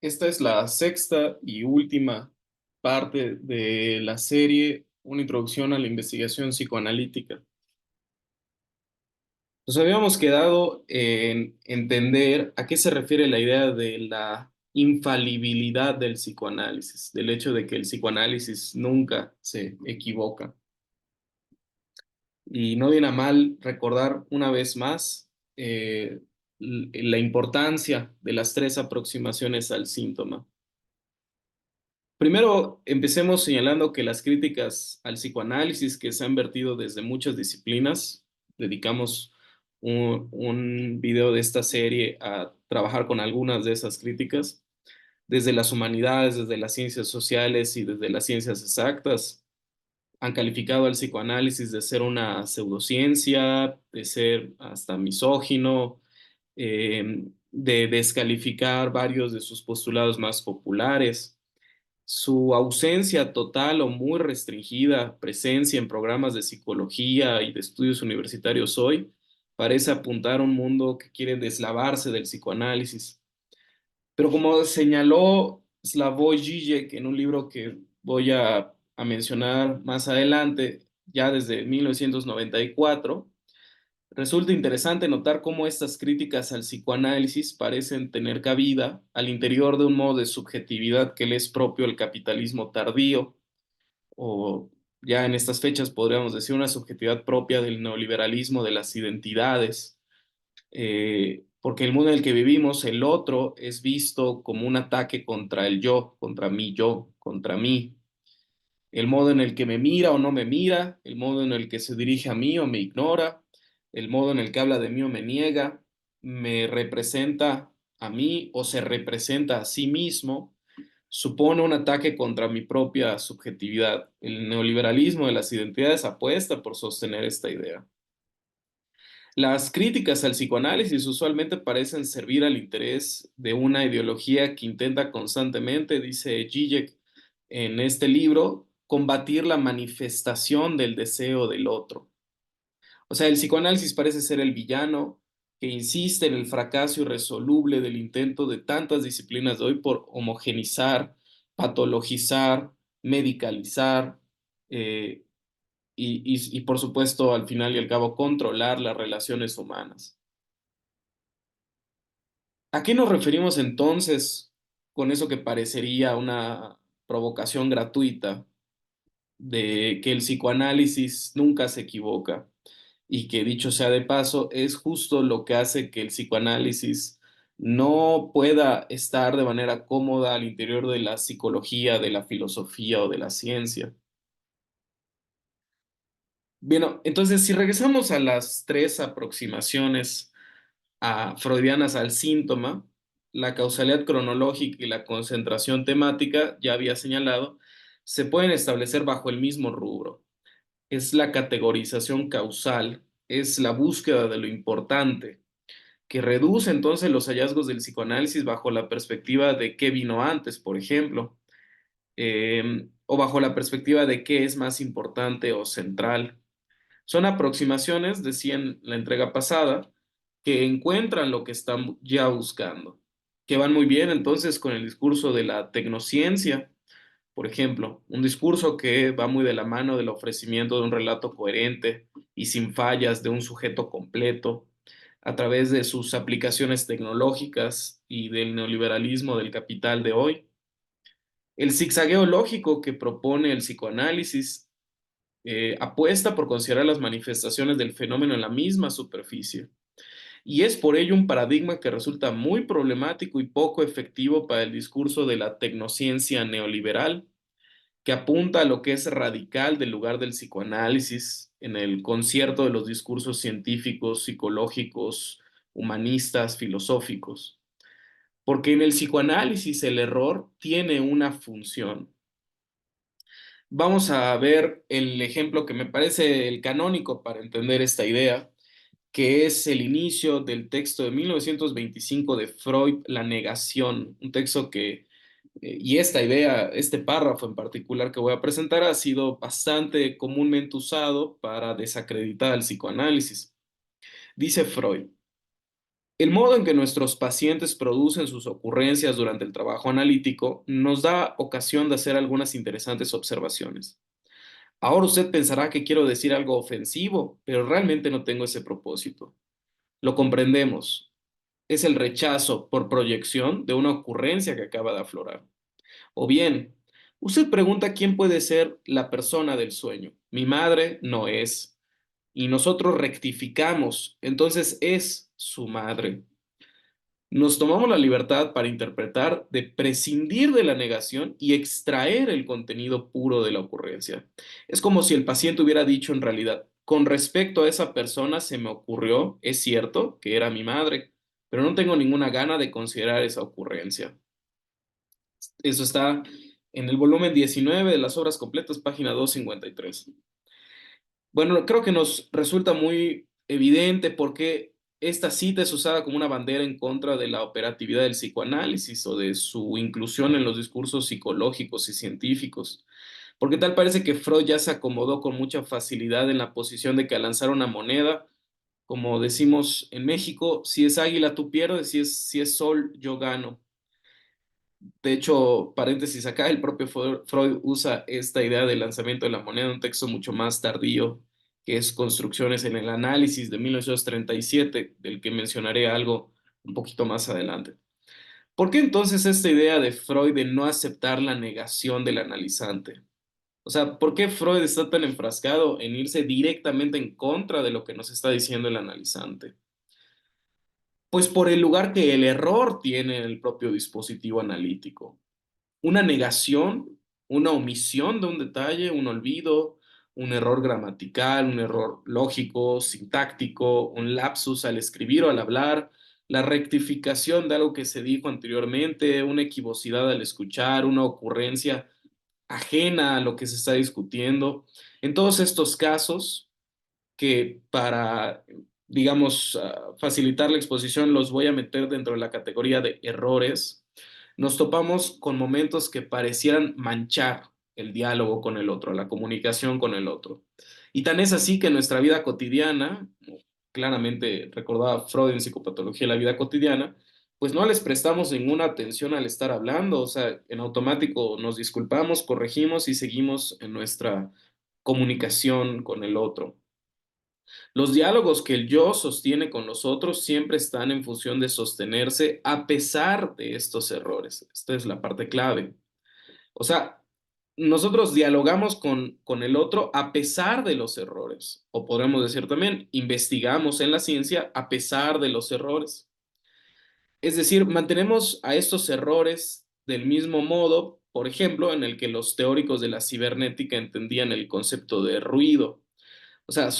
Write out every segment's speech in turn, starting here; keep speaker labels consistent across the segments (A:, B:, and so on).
A: Esta es la sexta y última parte de la serie, una introducción a la investigación psicoanalítica. Nos habíamos quedado en entender a qué se refiere la idea de la infalibilidad del psicoanálisis, del hecho de que el psicoanálisis nunca se equivoca. Y no viene a mal recordar una vez más la importancia de las tres aproximaciones al síntoma. Primero, empecemos señalando que las críticas al psicoanálisis que se han vertido desde muchas disciplinas, dedicamos un video de esta serie a trabajar con algunas de esas críticas, desde las humanidades, desde las ciencias sociales y desde las ciencias exactas, han calificado al psicoanálisis de ser una pseudociencia, de ser hasta misógino, de descalificar varios de sus postulados más populares. Su ausencia total o muy restringida presencia en programas de psicología y de estudios universitarios hoy parece apuntar a un mundo que quiere deslavarse del psicoanálisis. Pero como señaló Slavoj Žižek en un libro que voy a mencionar más adelante, ya desde 1994, resulta interesante notar cómo estas críticas al psicoanálisis parecen tener cabida al interior de un modo de subjetividad que le es propio al capitalismo tardío, o ya en estas fechas podríamos decir una subjetividad propia del neoliberalismo de las identidades, porque el mundo en el que vivimos, el otro es visto como un ataque contra el yo, contra mí. El modo en el que me mira o no me mira, el modo en el que se dirige a mí o me ignora, el modo en el que habla de mí o me niega, me representa a mí o se representa a sí mismo, supone un ataque contra mi propia subjetividad. El neoliberalismo de las identidades apuesta por sostener esta idea. Las críticas al psicoanálisis usualmente parecen servir al interés de una ideología que intenta constantemente, dice Zizek en este libro, combatir la manifestación del deseo del otro. O sea, el psicoanálisis parece ser el villano que insiste en el fracaso irresoluble del intento de tantas disciplinas de hoy por homogenizar, patologizar, medicalizar, eh, y por supuesto, al final y al cabo, controlar las relaciones humanas. ¿A qué nos referimos entonces con eso que parecería una provocación gratuita de que el psicoanálisis nunca se equivoca y que dicho sea de paso, es justo lo que hace que el psicoanálisis no pueda estar de manera cómoda al interior de la psicología, de la filosofía o de la ciencia? Bien, entonces si regresamos a las tres aproximaciones freudianas al síntoma, la causalidad cronológica y la concentración temática, ya había señalado, se pueden establecer bajo el mismo rubro. Es la categorización causal, es la búsqueda de lo importante, que reduce entonces los hallazgos del psicoanálisis bajo la perspectiva de qué vino antes, por ejemplo, o bajo la perspectiva de qué es más importante o central. Son aproximaciones, decía en la entrega pasada, que encuentran lo que están ya buscando, que van muy bien entonces con el discurso de la tecnociencia, por ejemplo, un discurso que va muy de la mano del ofrecimiento de un relato coherente y sin fallas de un sujeto completo a través de sus aplicaciones tecnológicas y del neoliberalismo del capital de hoy. El zigzagueo lógico que propone el psicoanálisis apuesta por considerar las manifestaciones del fenómeno en la misma superficie. Y es por ello un paradigma que resulta muy problemático y poco efectivo para el discurso de la tecnociencia neoliberal, que apunta a lo que es radical del lugar del psicoanálisis en el concierto de los discursos científicos, psicológicos, humanistas, filosóficos. Porque en el psicoanálisis el error tiene una función. Vamos a ver el ejemplo que me parece el canónico para entender esta idea, que es el inicio del texto de 1925 de Freud, La negación, un texto que, y esta idea, este párrafo en particular que voy a presentar, ha sido bastante comúnmente usado para desacreditar el psicoanálisis. Dice Freud, El modo en que nuestros pacientes producen sus ocurrencias durante el trabajo analítico nos da ocasión de hacer algunas interesantes observaciones. Ahora usted pensará que quiero decir algo ofensivo, pero realmente no tengo ese propósito. Lo comprendemos. Es el rechazo por proyección de una ocurrencia que acaba de aflorar. O bien, usted pregunta quién puede ser la persona del sueño. Mi madre no es. Y nosotros rectificamos, entonces es su madre. Nos tomamos la libertad para interpretar, de prescindir de la negación y extraer el contenido puro de la ocurrencia. Es como si el paciente hubiera dicho en realidad, con respecto a esa persona se me ocurrió, es cierto, que era mi madre, pero no tengo ninguna gana de considerar esa ocurrencia. Eso está en el volumen 19 de las obras completas, página 253. Bueno, creo que nos resulta muy evidente por qué esta cita es usada como una bandera en contra de la operatividad del psicoanálisis o de su inclusión en los discursos psicológicos y científicos. Porque tal parece que Freud ya se acomodó con mucha facilidad en la posición de que al lanzar una moneda, como decimos en México, si es águila tú pierdes, si es sol yo gano. De hecho, paréntesis acá, el propio Freud usa esta idea del lanzamiento de la moneda en un texto mucho más tardío, que es Construcciones en el Análisis de 1937, del que mencionaré algo un poquito más adelante. ¿Por qué entonces esta idea de Freud de no aceptar la negación del analizante? O sea, ¿por qué Freud está tan enfrascado en irse directamente en contra de lo que nos está diciendo el analizante? Pues por el lugar que el error tiene en el propio dispositivo analítico. Una negación, una omisión de un detalle, un olvido, un error gramatical, un error lógico, sintáctico, un lapsus al escribir o al hablar, la rectificación de algo que se dijo anteriormente, una equivocidad al escuchar, una ocurrencia ajena a lo que se está discutiendo. En todos estos casos, que para, digamos, facilitar la exposición los voy a meter dentro de la categoría de errores, nos topamos con momentos que parecieran manchar el diálogo con el otro, la comunicación con el otro. Y tan es así que en nuestra vida cotidiana, claramente recordaba Freud en Psicopatología de la vida cotidiana, pues no les prestamos ninguna atención al estar hablando, o sea, en automático nos disculpamos, corregimos y seguimos en nuestra comunicación con el otro. Los diálogos que el yo sostiene con los otros siempre están en función de sostenerse a pesar de estos errores. Esta es la parte clave. O sea, nosotros dialogamos con el otro a pesar de los errores. O podemos decir también, investigamos en la ciencia a pesar de los errores. Es decir, mantenemos a estos errores del mismo modo, por ejemplo, en el que los teóricos de la cibernética entendían el concepto de ruido. O sea,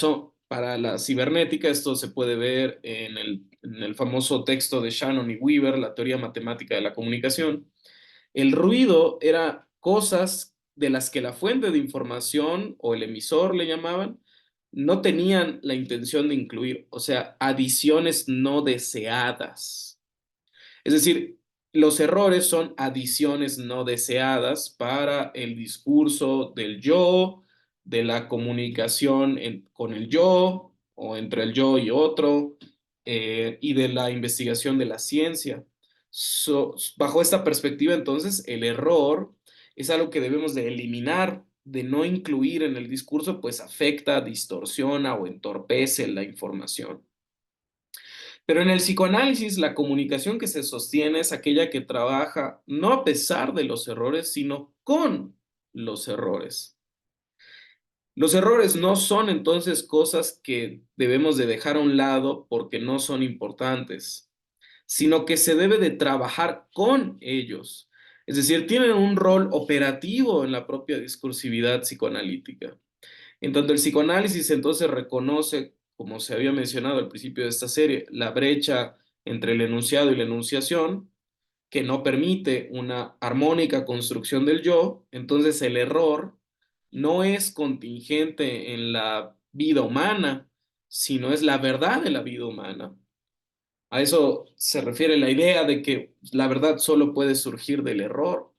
A: para la cibernética, esto se puede ver en el famoso texto de Shannon y Weaver, la teoría matemática de la comunicación. El ruido era cosas de las que la fuente de información o el emisor le llamaban, no tenían la intención de incluir, o sea, adiciones no deseadas. Es decir, los errores son adiciones no deseadas para el discurso del yo, de la comunicación con el yo o entre el yo y otro, y de la investigación de la ciencia. Bajo esta perspectiva, entonces, el error es algo que debemos de eliminar, de no incluir en el discurso, pues afecta, distorsiona o entorpece la información. Pero en el psicoanálisis, la comunicación que se sostiene es aquella que trabaja no a pesar de los errores, sino con los errores. Los errores no son entonces cosas que debemos de dejar a un lado porque no son importantes, sino que se debe de trabajar con ellos. Es decir, tienen un rol operativo en la propia discursividad psicoanalítica. En tanto el psicoanálisis entonces reconoce, como se había mencionado al principio de esta serie, la brecha entre el enunciado y la enunciación, que no permite una armónica construcción del yo, entonces el error no es contingente en la vida humana, sino es la verdad de la vida humana. A eso se refiere la idea de que la verdad solo puede surgir del error.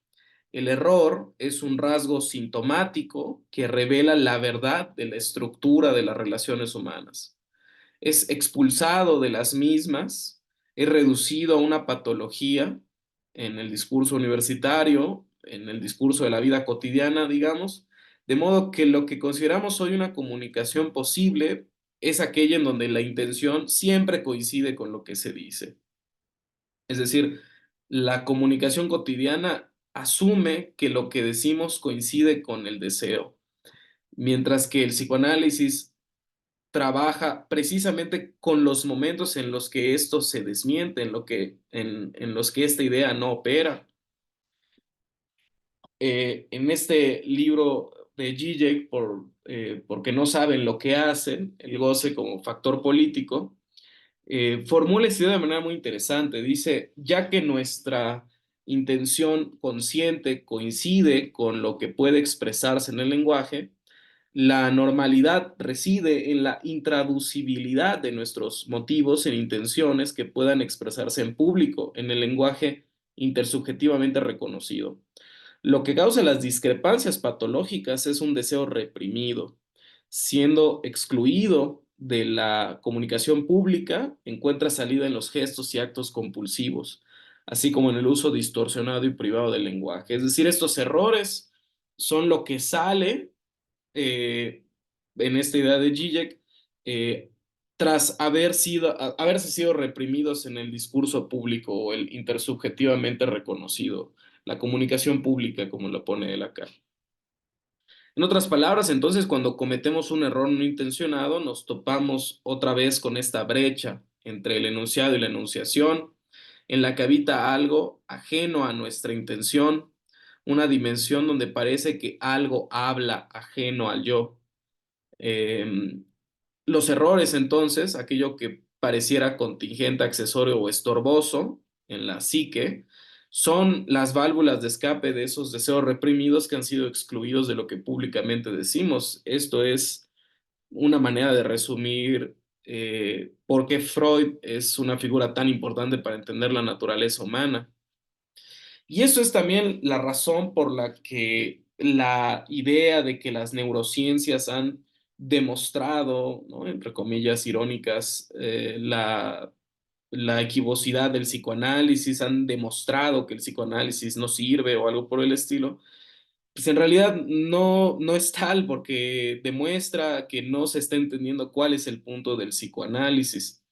A: El error es un rasgo sintomático que revela la verdad de la estructura de las relaciones humanas. Es expulsado de las mismas es reducido a una patología en el discurso universitario, en el discurso de la vida cotidiana, digamos, de modo que lo que consideramos hoy una comunicación posible es aquella en donde la intención siempre coincide con lo que se dice. Es decir, la comunicación cotidiana asume que lo que decimos coincide con el deseo, mientras que el psicoanálisis trabaja precisamente con los momentos en los que esto se desmiente, en los que esta idea no opera. En este libro de Zizek, porque no saben lo que hacen, el goce como factor político, formula esta idea de manera muy interesante. Dice, ya que nuestra intención consciente coincide con lo que puede expresarse en el lenguaje, la normalidad reside en la intraducibilidad de nuestros motivos en intenciones que puedan expresarse en público, en el lenguaje intersubjetivamente reconocido. Lo que causa las discrepancias patológicas es un deseo reprimido. Siendo excluido de la comunicación pública, encuentra salida en los gestos y actos compulsivos, así como en el uso distorsionado y privado del lenguaje. Es decir, estos errores son lo que sale eh, en esta idea de Zizek, eh, tras haberse sido reprimidos en el discurso público o el intersubjetivamente reconocido, la comunicación pública, como lo pone él acá. En otras palabras, entonces, cuando cometemos un error no intencionado, nos topamos otra vez con esta brecha entre el enunciado y la enunciación, en la que habita algo ajeno a nuestra intención, una dimensión donde parece que algo habla ajeno al yo. Eh, los errores, entonces, aquello que pareciera contingente, accesorio o estorboso en la psique, son las válvulas de escape de esos deseos reprimidos que han sido excluidos de lo que públicamente decimos. Esto es una manera de resumir por qué Freud es una figura tan importante para entender la naturaleza humana. Y eso es también la razón por la que la idea de que las neurociencias han demostrado, ¿no?, entre comillas irónicas, la equivocidad del psicoanálisis, han demostrado que el psicoanálisis no sirve o algo por el estilo, pues en realidad no es tal porque demuestra que no se está entendiendo cuál es el punto del psicoanálisis.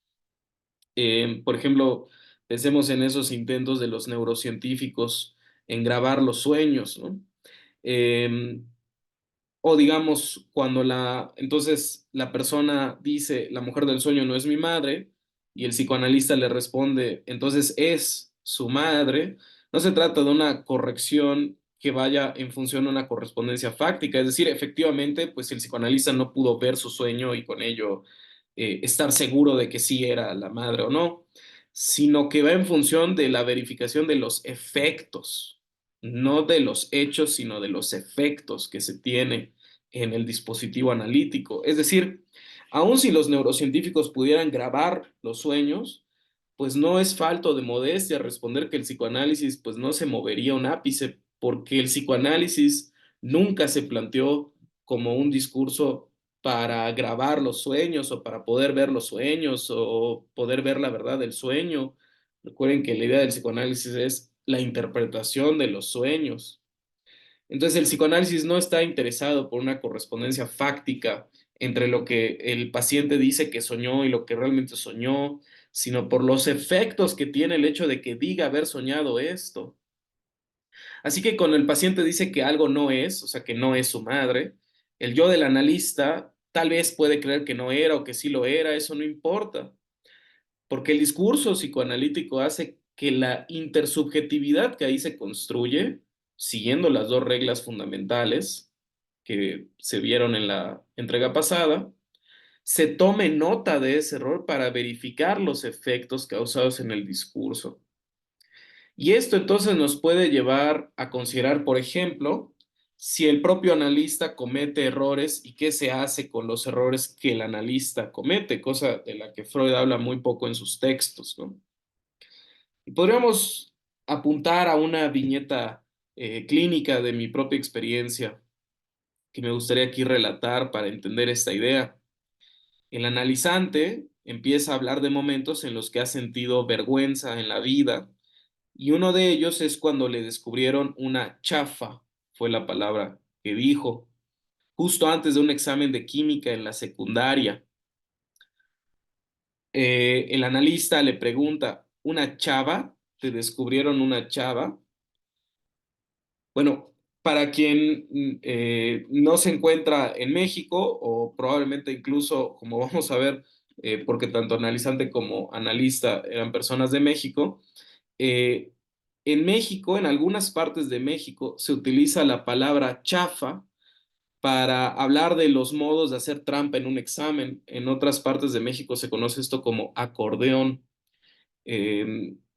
A: Por ejemplo, pensemos en esos intentos de los neurocientíficos en grabar los sueños, ¿no? Eh, o digamos, entonces la persona dice, la mujer del sueño no es mi madre, y el psicoanalista le responde, entonces es su madre. No se trata de una corrección que vaya en función de una correspondencia fáctica, es decir, efectivamente, pues el psicoanalista no pudo ver su sueño y con ello estar seguro de que sí era la madre o no, sino que va en función de la verificación de los efectos, no de los hechos, sino de los efectos que se tiene en el dispositivo analítico. Es decir, aun si los neurocientíficos pudieran grabar los sueños, pues no es falto de modestia responder que el psicoanálisis pues no se movería un ápice, porque el psicoanálisis nunca se planteó como un discurso para grabar los sueños o para poder ver los sueños o poder ver la verdad del sueño. Recuerden que la idea del psicoanálisis es la interpretación de los sueños. Entonces el psicoanálisis no está interesado por una correspondencia fáctica entre lo que el paciente dice que soñó y lo que realmente soñó, sino por los efectos que tiene el hecho de que diga haber soñado esto. Así que cuando el paciente dice que algo no es, o sea, que no es su madre, el yo del analista tal vez puede creer que no era o que sí lo era, eso no importa, porque el discurso psicoanalítico hace que la intersubjetividad que ahí se construye, siguiendo las dos reglas fundamentales que se vieron en la entrega pasada, se tome nota de ese error para verificar los efectos causados en el discurso. Y esto entonces nos puede llevar a considerar, por ejemplo, si el propio analista comete errores y qué se hace con los errores que el analista comete, cosa de la que Freud habla muy poco en sus textos, ¿no? Y podríamos apuntar a una viñeta clínica de mi propia experiencia que me gustaría aquí relatar para entender esta idea. El analizante empieza a hablar de momentos en los que ha sentido vergüenza en la vida, y uno de ellos es cuando le descubrieron una chafa, fue la palabra que dijo, justo antes de un examen de química en la secundaria. El analista le pregunta, ¿una chava? ¿Te descubrieron una chava? Bueno, para quien no se encuentra en México o probablemente incluso, como vamos a ver, porque tanto analizante como analista eran personas de México, eh, en México, en algunas partes de México, se utiliza la palabra chafa para hablar de los modos de hacer trampa en un examen. En otras partes de México se conoce esto como acordeón.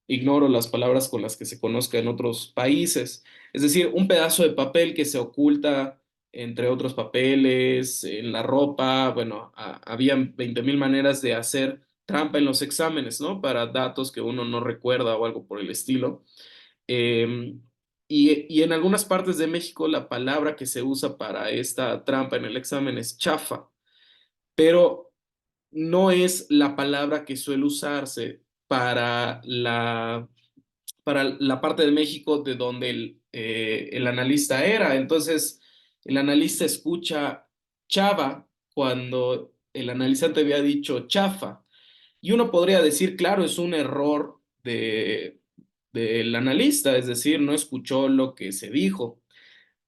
A: Ignoro las palabras con las que se conozca en otros países. Es decir, un pedazo de papel que se oculta entre otros papeles, en la ropa. Bueno, habían 20.000 maneras de hacer trampa en los exámenes, ¿no? Para datos que uno no recuerda o algo por el estilo. Eh, y en algunas partes de México la palabra que se usa para esta trampa en el examen es chafa, pero no es la palabra que suele usarse para la parte de México de donde el analista era. Entonces, el analista escucha chava cuando el analizante había dicho chafa. Y uno podría decir, claro, es un error del analista, es decir, no escuchó lo que se dijo.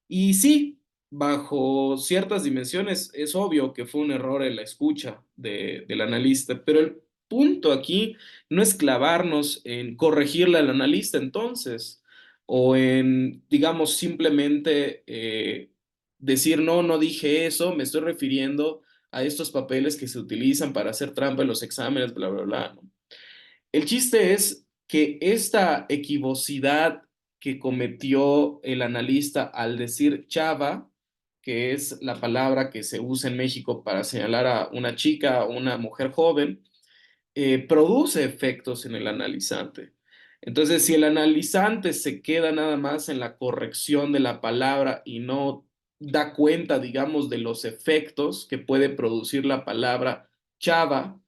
A: Y sí, bajo ciertas dimensiones es obvio que fue un error en la escucha del analista, pero el punto aquí no es clavarnos en corregirle al analista entonces, o en, digamos, simplemente decir, no, no dije eso, me estoy refiriendo a estos papeles que se utilizan para hacer trampa en los exámenes, bla, bla, bla, ¿no? El chiste es que esta equivocidad que cometió el analista al decir chava, que es la palabra que se usa en México para señalar a una chica o una mujer joven, produce efectos en el analizante. Entonces, si el analizante se queda nada más en la corrección de la palabra y no da cuenta, digamos, de los efectos que puede producir la palabra chava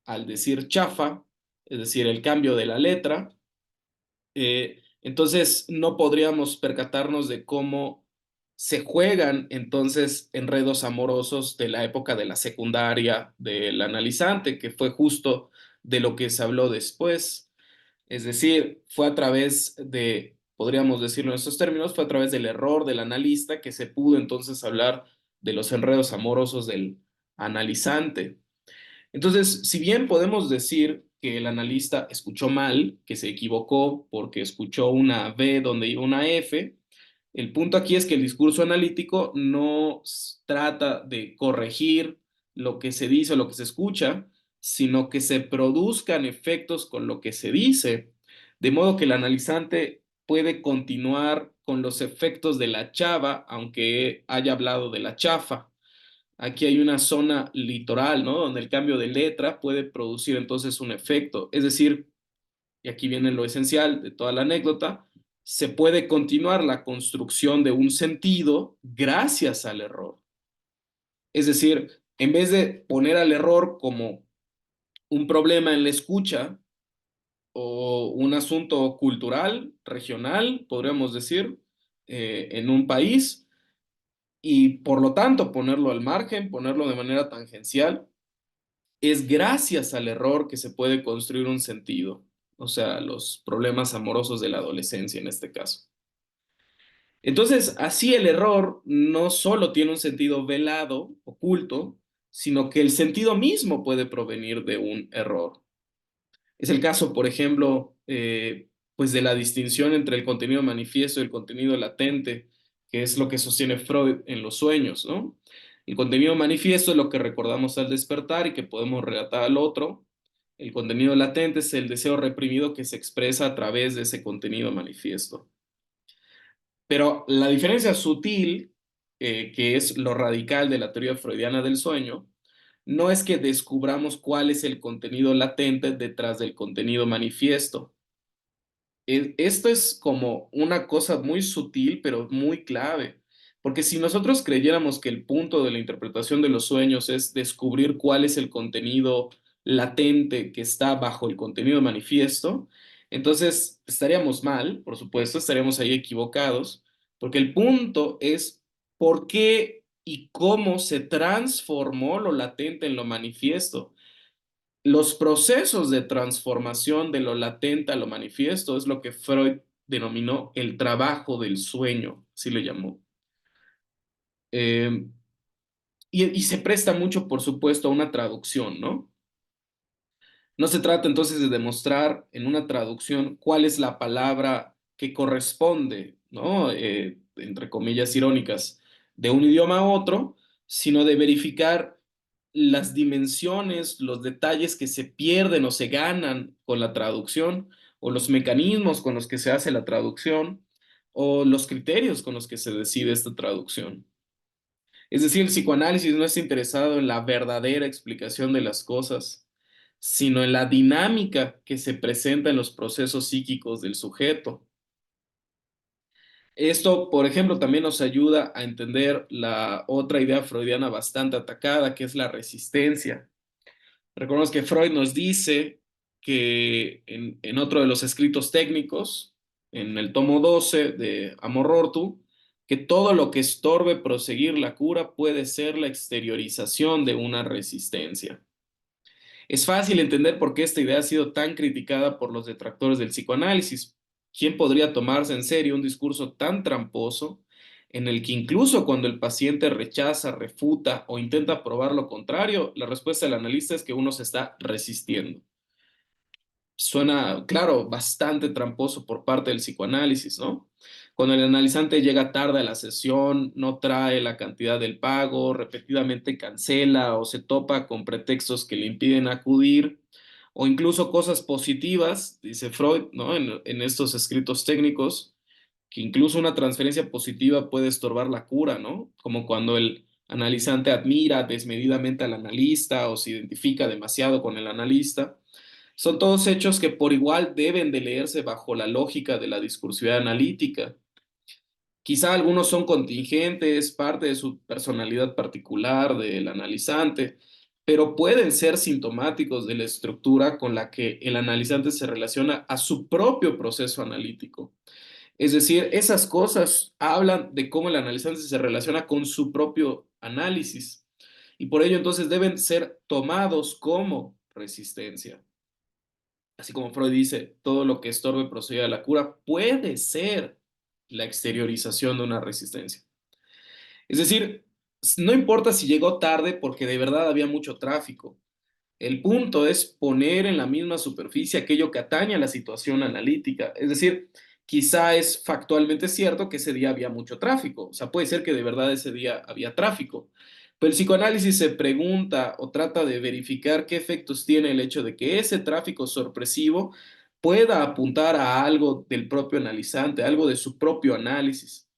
A: al decir chafa, es decir, el cambio de la letra, entonces no podríamos percatarnos de cómo se juegan entonces enredos amorosos de la época de la secundaria del analizante, que fue justo de lo que se habló después. Es decir, fue a través de, podríamos decirlo en estos términos, fue a través del error del analista que se pudo entonces hablar de los enredos amorosos del analizante. Entonces, si bien podemos decir que el analista escuchó mal, que se equivocó porque escuchó una B donde iba una F, el punto aquí es que el discurso analítico no trata de corregir lo que se dice o lo que se escucha, sino que se produzcan efectos con lo que se dice, de modo que el analizante puede continuar con los efectos de la chava, aunque haya hablado de la chafa. Aquí hay una zona litoral, ¿no? Donde el cambio de letra puede producir entonces un efecto. Es decir, y aquí viene lo esencial de toda la anécdota, se puede continuar la construcción de un sentido gracias al error. Es decir, en vez de poner al error como un problema en la escucha o un asunto cultural, regional, podríamos decir, en un país, y por lo tanto ponerlo al margen, ponerlo de manera tangencial, es gracias al error que se puede construir un sentido, o sea, los problemas amorosos de la adolescencia en este caso. Entonces, así el error no solo tiene un sentido velado, oculto, sino que el sentido mismo puede provenir de un error. Es el caso, por ejemplo, pues de la distinción entre el contenido manifiesto y el contenido latente, que es lo que sostiene Freud en los sueños, ¿no? El contenido manifiesto es lo que recordamos al despertar y que podemos relatar al otro. El contenido latente es el deseo reprimido que se expresa a través de ese contenido manifiesto. Pero la diferencia sutil, que es lo radical de la teoría freudiana del sueño, no es que descubramos cuál es el contenido latente detrás del contenido manifiesto. Esto es como una cosa muy sutil, pero muy clave, porque si nosotros creyéramos que el punto de la interpretación de los sueños es descubrir cuál es el contenido latente que está bajo el contenido manifiesto, entonces estaríamos mal, por supuesto, estaríamos ahí equivocados, porque el punto es por qué y cómo se transformó lo latente en lo manifiesto. Los procesos de transformación de lo latente a lo manifiesto es lo que Freud denominó el trabajo del sueño, así le llamó. Eh, y se presta mucho, por supuesto, a una traducción, ¿no? No se trata entonces de demostrar en una traducción cuál es la palabra que corresponde, ¿no? Entre comillas irónicas, de un idioma a otro, sino de verificar las dimensiones, los detalles que se pierden o se ganan con la traducción, o los mecanismos con los que se hace la traducción, o los criterios con los que se decide esta traducción. Es decir, el psicoanálisis no está interesado en la verdadera explicación de las cosas, sino en la dinámica que se presenta en los procesos psíquicos del sujeto. Esto, por ejemplo, también nos ayuda a entender la otra idea freudiana bastante atacada, que es la resistencia. Recordemos que Freud nos dice que en otro de los escritos técnicos, en el tomo 12 de Amor Rortu, que todo lo que estorbe proseguir la cura puede ser la exteriorización de una resistencia. Es fácil entender por qué esta idea ha sido tan criticada por los detractores del psicoanálisis. ¿Quién podría tomarse en serio un discurso tan tramposo en el que incluso cuando el paciente rechaza, refuta o intenta probar lo contrario, la respuesta del analista es que uno se está resistiendo? Suena, claro, bastante tramposo por parte del psicoanálisis, ¿no? Cuando el analizante llega tarde a la sesión, no trae la cantidad del pago, repetidamente cancela o se topa con pretextos que le impiden acudir, o incluso cosas positivas, dice Freud, ¿no? En estos escritos técnicos, que incluso una transferencia positiva puede estorbar la cura, ¿no? Como cuando el analizante admira desmedidamente al analista o se identifica demasiado con el analista. Son todos hechos que por igual deben de leerse bajo la lógica de la discursividad analítica. Quizá algunos son contingentes, parte de su personalidad particular del analizante, pero pueden ser sintomáticos de la estructura con la que el analizante se relaciona a su propio proceso analítico. Es decir, esas cosas hablan de cómo el analizante se relaciona con su propio análisis y por ello entonces deben ser tomados como resistencia. Así como Freud dice, todo lo que estorbe procede de la cura puede ser la exteriorización de una resistencia. Es decir, no importa si llegó tarde porque de verdad había mucho tráfico. El punto es poner en la misma superficie aquello que atañe a la situación analítica. Es decir, quizá es factualmente cierto que ese día había mucho tráfico. O sea, puede ser que de verdad ese día había tráfico. Pero el psicoanálisis se pregunta o trata de verificar qué efectos tiene el hecho de que ese tráfico sorpresivo pueda apuntar a algo del propio analizante, algo de su propio análisis.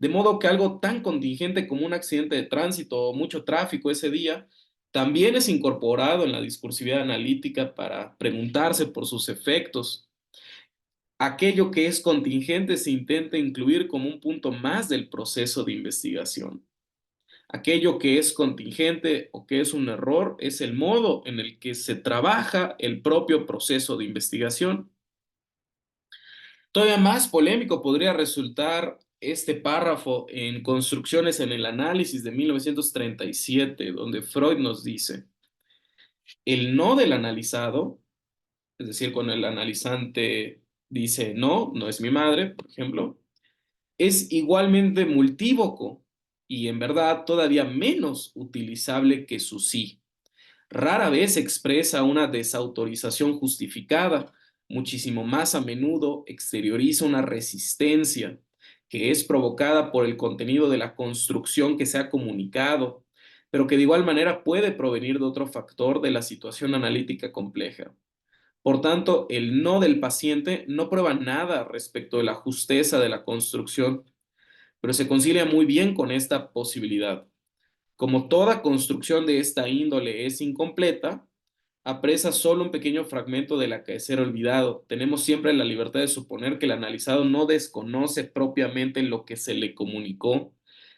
A: De modo que algo tan contingente como un accidente de tránsito o mucho tráfico ese día también es incorporado en la discursividad analítica para preguntarse por sus efectos. Aquello que es contingente se intenta incluir como un punto más del proceso de investigación. Aquello que es contingente o que es un error es el modo en el que se trabaja el propio proceso de investigación. Todavía más polémico podría resultar este párrafo en Construcciones en el Análisis de 1937, donde Freud nos dice, el no del analizado, es decir, cuando el analizante dice no, no es mi madre, por ejemplo, es igualmente multívoco y en verdad todavía menos utilizable que su sí. Rara vez expresa una desautorización justificada, muchísimo más a menudo exterioriza una resistencia que es provocada por el contenido de la construcción que se ha comunicado, pero que de igual manera puede provenir de otro factor de la situación analítica compleja. Por tanto, el no del paciente no prueba nada respecto de la justeza de la construcción, pero se concilia muy bien con esta posibilidad. Como toda construcción de esta índole es incompleta, apresa solo un pequeño fragmento del acaecer olvidado. Tenemos siempre la libertad de suponer que el analizado no desconoce propiamente lo que se le comunicó,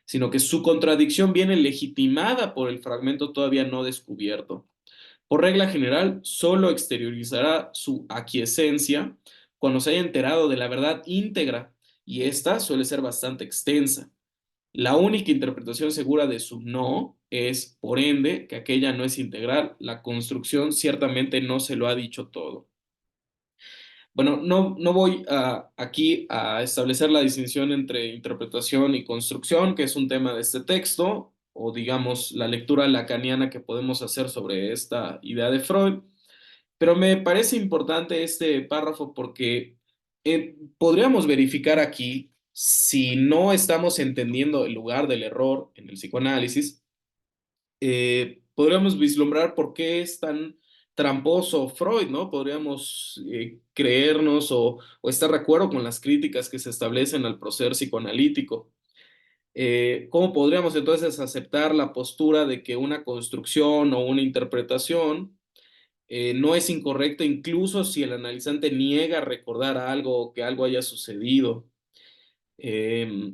A: sino que su contradicción viene legitimada por el fragmento todavía no descubierto. Por regla general, solo exteriorizará su aquiescencia cuando se haya enterado de la verdad íntegra, y esta suele ser bastante extensa. La única interpretación segura de su no es, por ende, que aquella no es integral. La construcción ciertamente no se lo ha dicho todo. Bueno, no voy aquí a establecer la distinción entre interpretación y construcción, que es un tema de este texto, o digamos la lectura lacaniana que podemos hacer sobre esta idea de Freud, pero me parece importante este párrafo porque podríamos verificar aquí si no estamos entendiendo el lugar del error en el psicoanálisis. Podríamos vislumbrar por qué es tan tramposo Freud, ¿no? Podríamos creernos o estar de acuerdo con las críticas que se establecen al proceder psicoanalítico. ¿Cómo podríamos entonces aceptar la postura de que una construcción o una interpretación no es incorrecta incluso si el analizante niega recordar algo o que algo haya sucedido? Eh,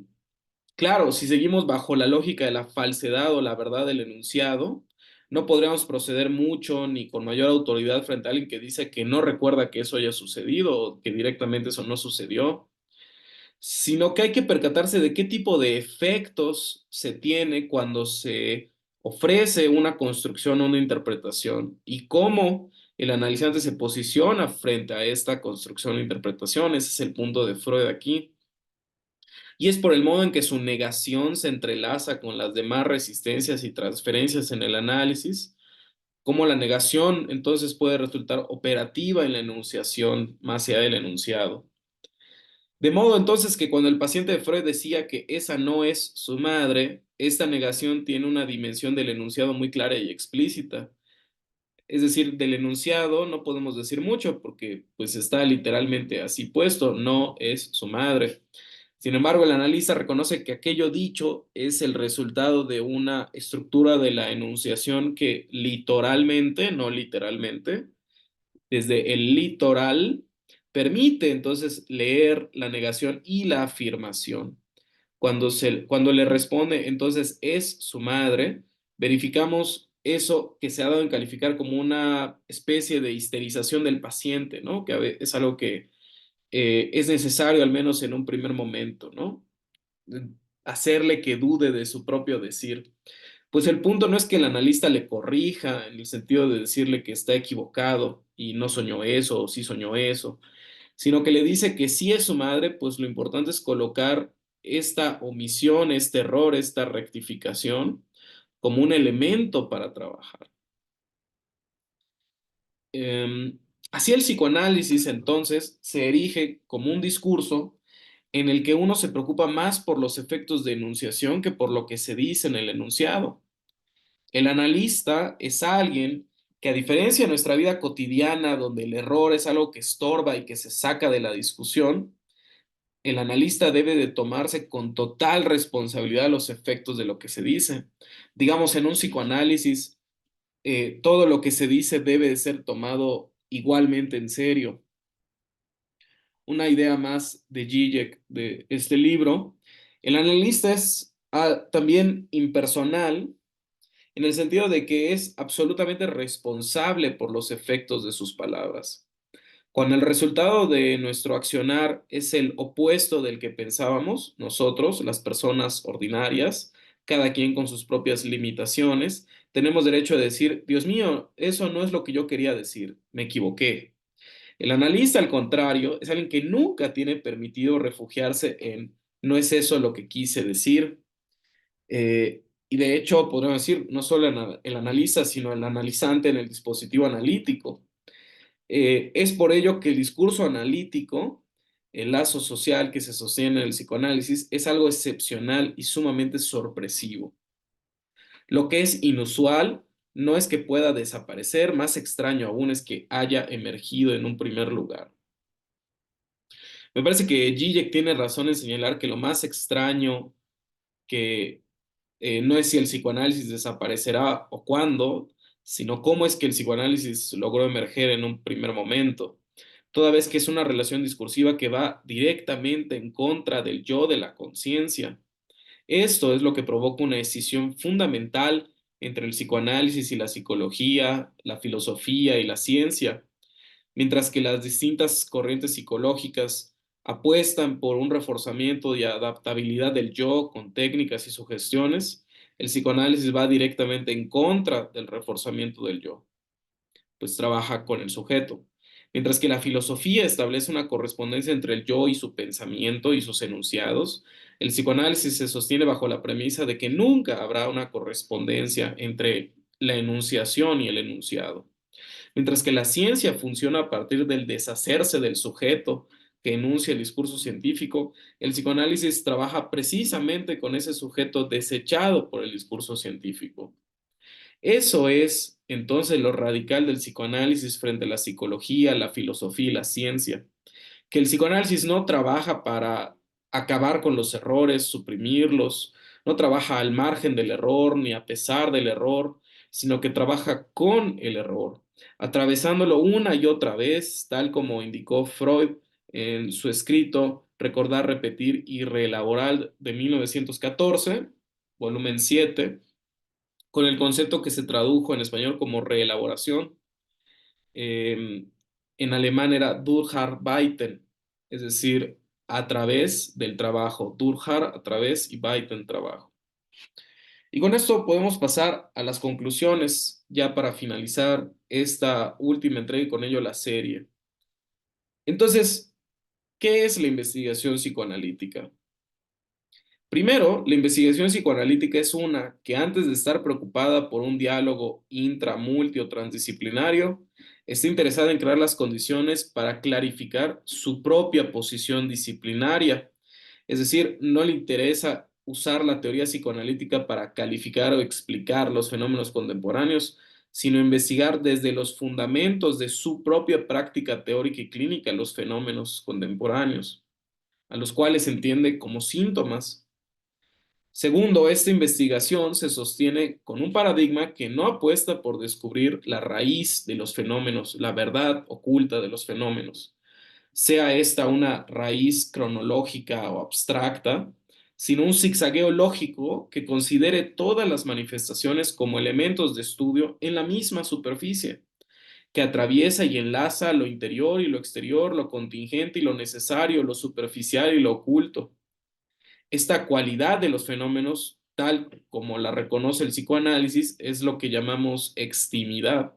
A: Claro, si seguimos bajo la lógica de la falsedad o la verdad del enunciado, no podríamos proceder mucho ni con mayor autoridad frente a alguien que dice que no recuerda que eso haya sucedido o que directamente eso no sucedió, sino que hay que percatarse de qué tipo de efectos se tiene cuando se ofrece una construcción o una interpretación y cómo el analizante se posiciona frente a esta construcción o interpretación. Ese es el punto de Freud aquí. Y es por el modo en que su negación se entrelaza con las demás resistencias y transferencias en el análisis, cómo la negación entonces puede resultar operativa en la enunciación más allá del enunciado. De modo entonces que cuando el paciente de Freud decía que esa no es su madre, esta negación tiene una dimensión del enunciado muy clara y explícita. Es decir, del enunciado no podemos decir mucho porque pues está literalmente así puesto, no es su madre. Sin embargo, el analista reconoce que aquello dicho es el resultado de una estructura de la enunciación que literalmente, no literalmente, desde el litoral, permite entonces leer la negación y la afirmación. Cuando le responde, entonces es su madre, verificamos eso que se ha dado en calificar como una especie de histerización del paciente, ¿no? Es algo que es necesario, al menos en un primer momento, ¿no? Hacerle que dude de su propio decir. Pues el punto no es que el analista le corrija en el sentido de decirle que está equivocado y no soñó eso o sí soñó eso, sino que le dice que sí es su madre, pues lo importante es colocar esta omisión, este error, esta rectificación como un elemento para trabajar. Eh, Así el psicoanálisis entonces se erige como un discurso en el que uno se preocupa más por los efectos de enunciación que por lo que se dice en el enunciado. El analista es alguien que, a diferencia de nuestra vida cotidiana, donde el error es algo que estorba y que se saca de la discusión, el analista debe de tomarse con total responsabilidad los efectos de lo que se dice. Digamos, en un psicoanálisis, todo lo que se dice debe de ser tomado igualmente en serio. Una idea más de Zizek de este libro, el analista es también impersonal en el sentido de que es absolutamente responsable por los efectos de sus palabras. Cuando el resultado de nuestro accionar es el opuesto del que pensábamos, nosotros, las personas ordinarias, cada quien con sus propias limitaciones, tenemos derecho a decir, Dios mío, eso no es lo que yo quería decir, me equivoqué. El analista, al contrario, es alguien que nunca tiene permitido refugiarse en, no es eso lo que quise decir. Y de hecho, podríamos decir, no solo el analista, sino el analizante en el dispositivo analítico. Es por ello que el discurso analítico, el lazo social que se sostiene en el psicoanálisis, es algo excepcional y sumamente sorpresivo. Lo que es inusual no es que pueda desaparecer, más extraño aún es que haya emergido en un primer lugar. Me parece que Zizek tiene razón en señalar que lo más extraño que no es si el psicoanálisis desaparecerá o cuándo, sino cómo es que el psicoanálisis logró emerger en un primer momento, toda vez que es una relación discursiva que va directamente en contra del yo de la conciencia. Esto es lo que provoca una decisión fundamental entre el psicoanálisis y la psicología, la filosofía y la ciencia. Mientras que las distintas corrientes psicológicas apuestan por un reforzamiento y adaptabilidad del yo con técnicas y sugestiones, el psicoanálisis va directamente en contra del reforzamiento del yo, pues trabaja con el sujeto. Mientras que la filosofía establece una correspondencia entre el yo y su pensamiento y sus enunciados, el psicoanálisis se sostiene bajo la premisa de que nunca habrá una correspondencia entre la enunciación y el enunciado. Mientras que la ciencia funciona a partir del deshacerse del sujeto que enuncia el discurso científico, el psicoanálisis trabaja precisamente con ese sujeto desechado por el discurso científico. Eso es entonces lo radical del psicoanálisis frente a la psicología, la filosofía y la ciencia, que el psicoanálisis no trabaja para acabar con los errores, suprimirlos, no trabaja al margen del error ni a pesar del error, sino que trabaja con el error, atravesándolo una y otra vez, tal como indicó Freud en su escrito Recordar, Repetir y Reelaborar de 1914, volumen 7, con el concepto que se tradujo en español como reelaboración. Eh, en alemán era Durcharbeiten, es decir, a través del trabajo. Durchar, a través, y Beiten, trabajo. Y con esto podemos pasar a las conclusiones, ya para finalizar esta última entrega y con ello la serie. Entonces, ¿qué es la investigación psicoanalítica? Primero, la investigación psicoanalítica es una que antes de estar preocupada por un diálogo intra, multi o transdisciplinario, está interesada en crear las condiciones para clarificar su propia posición disciplinaria. Es decir, no le interesa usar la teoría psicoanalítica para calificar o explicar los fenómenos contemporáneos, sino investigar desde los fundamentos de su propia práctica teórica y clínica los fenómenos contemporáneos, a los cuales se entiende como síntomas. Segundo, esta investigación se sostiene con un paradigma que no apuesta por descubrir la raíz de los fenómenos, la verdad oculta de los fenómenos, sea esta una raíz cronológica o abstracta, sino un zigzagueo lógico que considere todas las manifestaciones como elementos de estudio en la misma superficie, que atraviesa y enlaza lo interior y lo exterior, lo contingente y lo necesario, lo superficial y lo oculto. Esta cualidad de los fenómenos, tal como la reconoce el psicoanálisis, es lo que llamamos extimidad.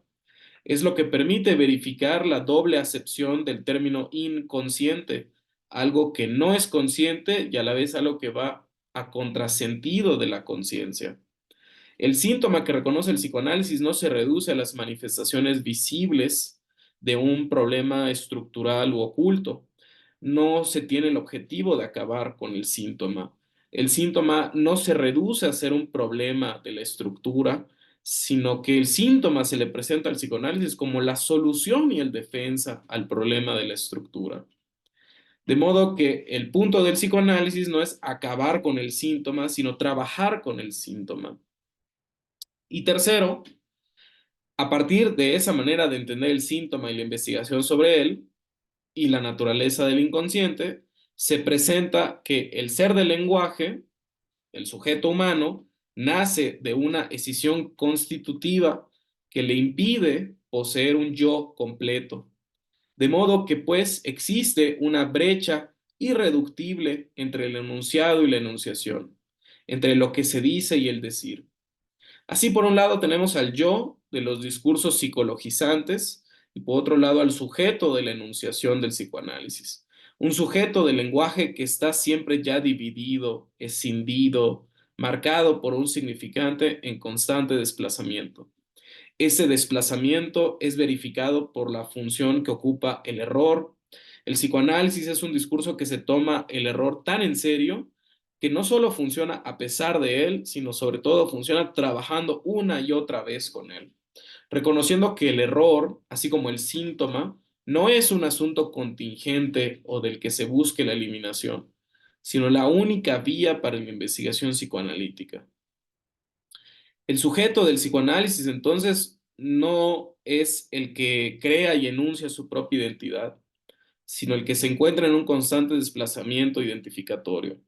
A: Es lo que permite verificar la doble acepción del término inconsciente, algo que no es consciente y a la vez algo que va a contrasentido de la conciencia. El síntoma que reconoce el psicoanálisis no se reduce a las manifestaciones visibles de un problema estructural u oculto. No se tiene el objetivo de acabar con el síntoma. El síntoma no se reduce a ser un problema de la estructura, sino que el síntoma se le presenta al psicoanálisis como la solución y el defensa al problema de la estructura. De modo que el punto del psicoanálisis no es acabar con el síntoma, sino trabajar con el síntoma. Y tercero, a partir de esa manera de entender el síntoma y la investigación sobre él y la naturaleza del inconsciente, se presenta que el ser del lenguaje, el sujeto humano, nace de una escisión constitutiva que le impide poseer un yo completo. De modo que pues existe una brecha irreductible entre el enunciado y la enunciación, entre lo que se dice y el decir. Así, por un lado, tenemos al yo de los discursos psicologizantes y por otro lado al sujeto de la enunciación del psicoanálisis. Un sujeto del lenguaje que está siempre ya dividido, escindido, marcado por un significante en constante desplazamiento. Ese desplazamiento es verificado por la función que ocupa el error. El psicoanálisis es un discurso que se toma el error tan en serio que no solo funciona a pesar de él, sino sobre todo funciona trabajando una y otra vez con él, reconociendo que el error, así como el síntoma, no es un asunto contingente o del que se busque la eliminación, sino la única vía para la investigación psicoanalítica. El sujeto del psicoanálisis, entonces, no es el que crea y enuncia su propia identidad, sino el que se encuentra en un constante desplazamiento identificatorio,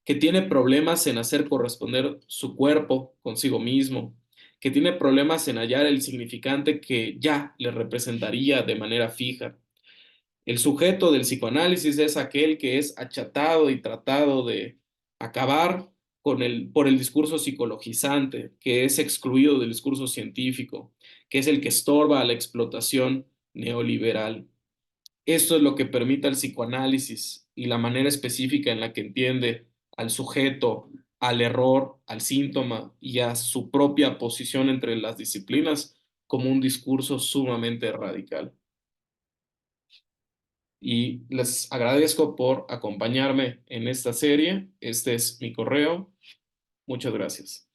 A: que tiene problemas en hacer corresponder su cuerpo consigo mismo, que tiene problemas en hallar el significante que ya le representaría de manera fija. El sujeto del psicoanálisis es aquel que es achatado y tratado de acabar por el discurso psicologizante, que es excluido del discurso científico, que es el que estorba a la explotación neoliberal. Esto es lo que permite al psicoanálisis y la manera específica en la que entiende al sujeto, al error, al síntoma y a su propia posición entre las disciplinas como un discurso sumamente radical. Y les agradezco por acompañarme en esta serie. Este es mi correo. Muchas gracias.